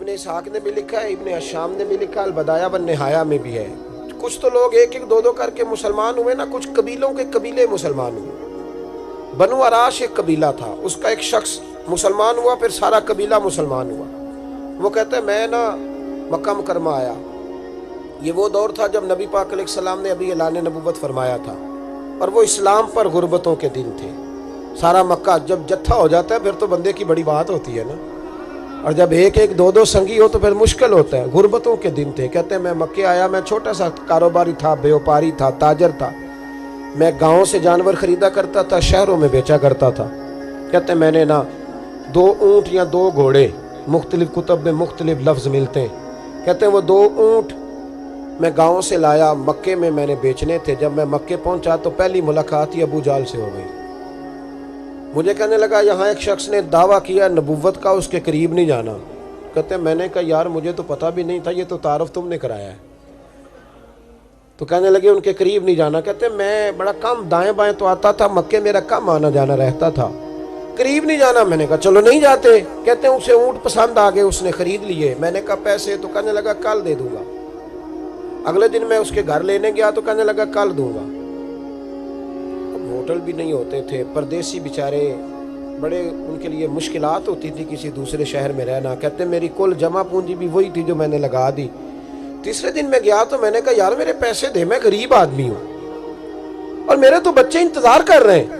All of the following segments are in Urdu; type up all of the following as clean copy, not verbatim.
ابن اسحاق نے بھی لکھا ہے, ابن حشام نے بھی لکھا, البدایہ والنہایہ میں بھی ہے. کچھ تو لوگ ایک ایک دو دو کر کے مسلمان ہوئے نا, کچھ قبیلوں کے قبیلے مسلمان ہوئے. بنو عراش ایک قبیلہ تھا, اس کا ایک شخص مسلمان ہوا, پھر سارا قبیلہ مسلمان ہوا. وہ کہتے ہیں میں نا مکہ مکرمہ آیا. یہ وہ دور تھا جب نبی پاک علیہ السلام نے ابھی اعلان نبوت فرمایا تھا, اور وہ اسلام پر غربتوں کے دن تھے. سارا مکہ جب جتھا ہو جاتا ہے پھر تو بندے کی بڑی بات ہوتی ہے نا, اور جب ایک ایک دو دو سنگی ہو تو پھر مشکل ہوتا ہے. غربتوں کے دن تھے. کہتے ہیں میں مکے آیا, میں چھوٹا سا کاروباری تھا, بیوپاری تھا, تاجر تھا. میں گاؤں سے جانور خریدا کرتا تھا, شہروں میں بیچا کرتا تھا. کہتے ہیں میں نے نا 2 اونٹ یا 2 گھوڑے, مختلف کتب میں مختلف لفظ ملتے ہیں. کہتے ہیں وہ 2 اونٹ میں گاؤں سے لایا, مکے میں نے بیچنے تھے. جب میں مکے پہنچا تو پہلی ملاقات ہی ابو جال سے ہو گئی. مجھے کہنے لگا یہاں ایک شخص نے دعویٰ کیا نبوت کا, اس کے قریب نہیں جانا. کہتے ہیں میں نے کہا یار مجھے تو پتہ بھی نہیں تھا, یہ تو تعارف تم نے کرایا ہے. تو کہنے لگے ان کے قریب نہیں جانا. کہتے ہیں میں بڑا کم دائیں بائیں تو آتا تھا, مکے میرا کم آنا جانا رہتا تھا, قریب نہیں جانا. میں نے کہا چلو نہیں جاتے. کہتے ہیں اسے اونٹ پسند آ گئے, اس نے خرید لیے. میں نے کہا پیسے؟ تو کہنے لگا کل دے دوں گا. اگلے دن میں اس کے گھر لینے گیا تو کہنے لگا کل دوں گا. ہوٹل بھی نہیں ہوتے تھے, پردیسی بیچارے, بڑے ان کے لیے مشکلات ہوتی تھی کسی دوسرے شہر میں رہنا. کہتے ہیں میری کل جمع پونجی بھی وہی تھی جو میں نے لگا دی. تیسرے دن میں گیا تو میں نے کہا یار میرے پیسے دے, میں غریب آدمی ہوں اور میرے تو بچے انتظار کر رہے ہیں,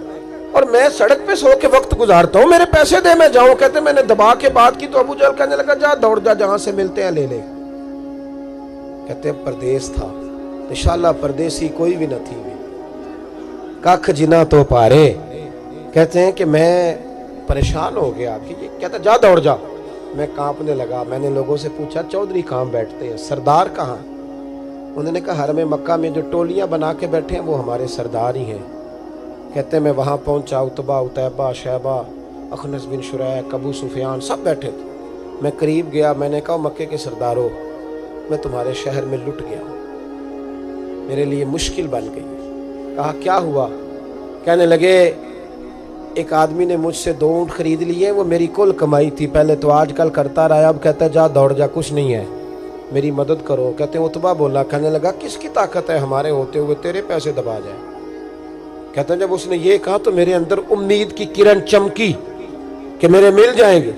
اور میں سڑک پہ سو کے وقت گزارتا ہوں, میرے پیسے دے میں جاؤں. کہتے ہیں میں نے دبا کے بات کی تو ابو جہل کہنے لگا جا دوڑ جا, جہاں سے ملتے ہیں لے لے. کہتے ہیں پردیس تھا, انشاءاللہ پردیسی کوئی بھی نہ تھی. کاکھ جنا تو پارے. کہتے ہیں کہ میں پریشان ہو گیا کہ یہ کہتا جا دوڑ جا. میں کانپنے لگا. میں نے لوگوں سے پوچھا چودھری کہاں بیٹھتے ہیں, سردار کہاں؟ انہوں نے کہا حرم مکہ میں جو ٹولیاں بنا کے بیٹھے ہیں وہ ہمارے سردار ہی ہیں. کہتے ہیں میں وہاں پہنچا, اتبا, اتیبہ, شیبہ, اخنس بن شریح, ابو سفیان سب بیٹھے تھے. میں قریب گیا, میں نے کہا مکے کے سردارو میں تمہارے شہر میں لٹ گیا ہوں, میرے لیے مشکل بن گئی. کہا کیا ہوا؟ کہنے لگے ایک آدمی نے مجھ سے 2 اونٹ خرید لیے, وہ میری کل کمائی تھی, پہلے تو آج کل کرتا رہا, اب کہتا ہے جا دوڑ جا, کچھ نہیں ہے, میری مدد کرو. کہتے ہیں اتبا بولا. کہنے لگا کس کی طاقت ہے ہمارے ہوتے ہوئے تیرے پیسے دبا جائے. کہتے ہیں جب اس نے یہ کہا تو میرے اندر امید کی کرن چمکی کہ میرے مل جائیں گے.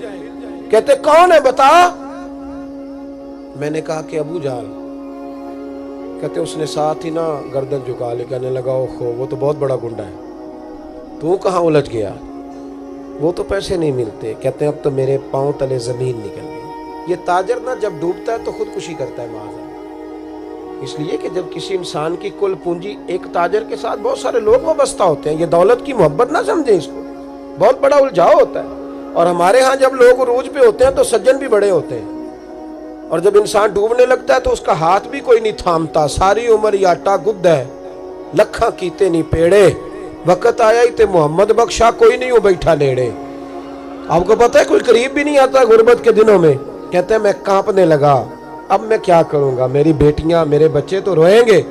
کہتے کون ہے بتا؟ میں نے کہا کہ ابو جہل. کہتے اس نے ساتھ ہی نا گردن جھکا لے. کہنے لگا اوہو وہ تو بہت بڑا گنڈا ہے, تو کہاں الجھ گیا؟ وہ تو پیسے نہیں ملتے. کہتے ہیں اب تو میرے پاؤں تلے زمین نکل گئی. یہ تاجر نا جب ڈوبتا ہے تو خودکشی کرتا ہے معاذ, اس لیے کہ جب کسی انسان کی کل پونجی, ایک تاجر کے ساتھ بہت سارے لوگ وابستہ ہوتے ہیں. یہ دولت کی محبت نہ سمجھیں, اس کو بہت بڑا الجھاؤ ہوتا ہے. اور ہمارے ہاں جب لوگ عروج پہ ہوتے ہیں تو سجن بھی بڑے ہوتے ہیں, اور جب انسان ڈوبنے لگتا ہے تو اس کا ہاتھ بھی کوئی نہیں تھامتا. ساری عمر یہ آٹا گد ہے, لکھاں کیتے نہیں پیڑے, وقت آیا ہی تے محمد بخشا, کوئی نہیں ہو بیٹھا لیڑے. آپ کو پتہ ہے کوئی قریب بھی نہیں آتا غربت کے دنوں میں. کہتے ہیں میں کانپنے لگا, اب میں کیا کروں گا, میری بیٹیاں میرے بچے تو روئیں گے.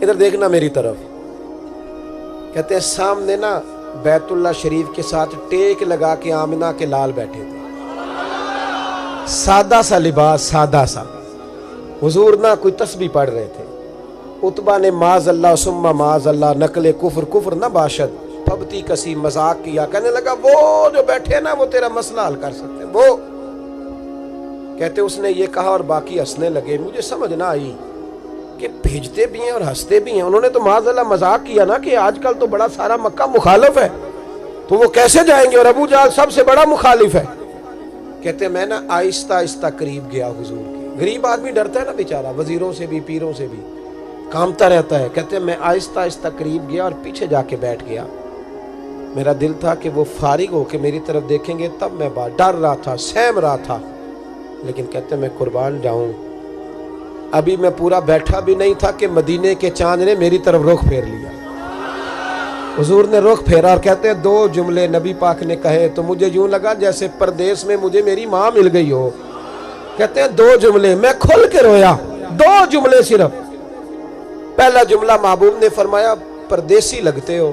ادھر دیکھنا میری طرف. کہتے ہیں سامنے نا بیت اللہ شریف کے ساتھ ٹیک لگا کے آمنہ کے لال بیٹھے تھے, سادہ سا لباس, سادہ سا. حضور نہ کوئی تسبیح پڑھ رہے تھے. اتبا نے معاذ اللہ ثم معاذ اللہ, نقل کفر کفر نہ باشد, پھبتی کسی مذاق کیا. کہنے لگا وہ جو بیٹھے نا وہ تیرا مسئلہ حل کر سکتے ہیں. وہ کہتے اس نے یہ کہا اور باقی ہنسنے لگے. مجھے سمجھ نہ آئی کہ بھیجتے بھی ہیں اور ہنستے بھی ہیں. انہوں نے تو معاذ اللہ مذاق کیا نا کہ آج کل تو بڑا سارا مکہ مخالف ہے, تو وہ کیسے جائیں گے, اور ابو جہل سب سے بڑا مخالف ہے. کہتے ہیں میں نا آہستہ آہستہ قریب گیا حضور کے. غریب آدمی ڈرتا ہے نا بیچارہ, وزیروں سے بھی پیروں سے بھی کامتا رہتا ہے. کہتے ہیں میں آہستہ آہستہ قریب گیا اور پیچھے جا کے بیٹھ گیا. میرا دل تھا کہ وہ فارغ ہو کے میری طرف دیکھیں گے, تب میں ڈر رہا تھا, سہم رہا تھا. لیکن کہتے ہیں میں قربان جاؤں, ابھی میں پورا بیٹھا بھی نہیں تھا کہ مدینے کے چاند نے میری طرف رخ پھیر لیا. حضور نے رخ پھیرا اور کہتے ہیں 2 جملے نبی پاک نے کہے تو مجھے یوں لگا جیسے پردیس میں مجھے میری ماں مل گئی ہو. کہتے ہیں 2 جملے, میں کھل کے رویا. 2 جملے صرف. پہلا جملہ محبوب نے فرمایا پردیسی لگتے ہو,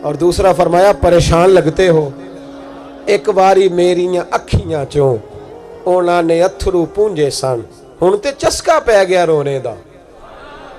اور دوسرا فرمایا پریشان لگتے ہو. ایک باری میریاں اکھیاں چوں ਉਹਨਾਂ ਨੇ ਅਥਰੂ ਪੂੰਝੇ ਸਨ। ਹੁਣ ਤੇ ਚਸਕਾ ਪੈ ਗਿਆ ਰੋਣੇ ਦਾ,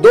2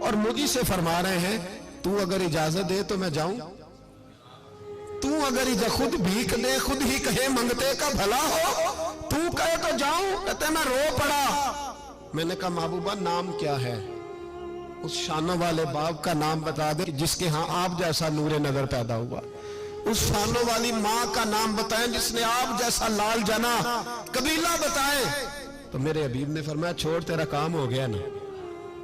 اور مجھے سے فرما رہے ہیں تو اگر اجازت دے تو میں جاؤں، تو اگر خود بھیک دے، خود ہی کہے منگتے کا بھلا ہو، تو کہے تو جاؤں۔ کہتے میں رو پڑا۔ میں نے کہا محبوبہ نام کیا ہے؟ اس شانوں والے باپ کا نام بتا دے جس کے ہاں آپ جیسا نور نظر پیدا ہوا، اس شانوں والی ماں کا نام بتائیں جس نے آپ جیسا لال جنا، قبیلہ بتائیں۔ تو میرے حبیب نے فرمایا چھوڑ، تیرا کام ہو گیا نا،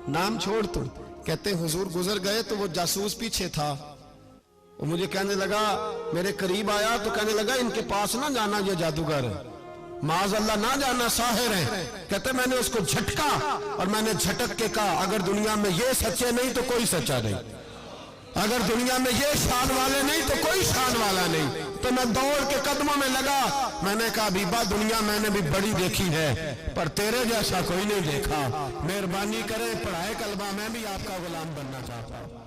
نام چھوڑ تو۔ کہتے ہیں حضور گزر گئے تو وہ جاسوس پیچھے تھا، وہ مجھے کہنے لگا، میرے قریب آیا تو کہنے لگا ان کے پاس نہ جانا، یہ جادوگر ہے، معاذ اللہ نہ جانا، ساحر ہیں۔ کہتے میں نے اس کو جھٹکا اور میں نے جھٹک کے کہا اگر دنیا میں یہ سچے نہیں تو کوئی سچا نہیں، اگر دنیا میں یہ شان والے نہیں تو کوئی شان والا نہیں۔ تو میں دوڑ کے قدموں میں لگا، میں نے کہا حبیبہ دنیا میں نے بھی بڑی دیکھی ہے پر تیرے جیسا کوئی نہیں دیکھا، مہربانی کرے پڑھائے کلمہ، میں بھی آپ کا غلام بننا چاہتا ہوں۔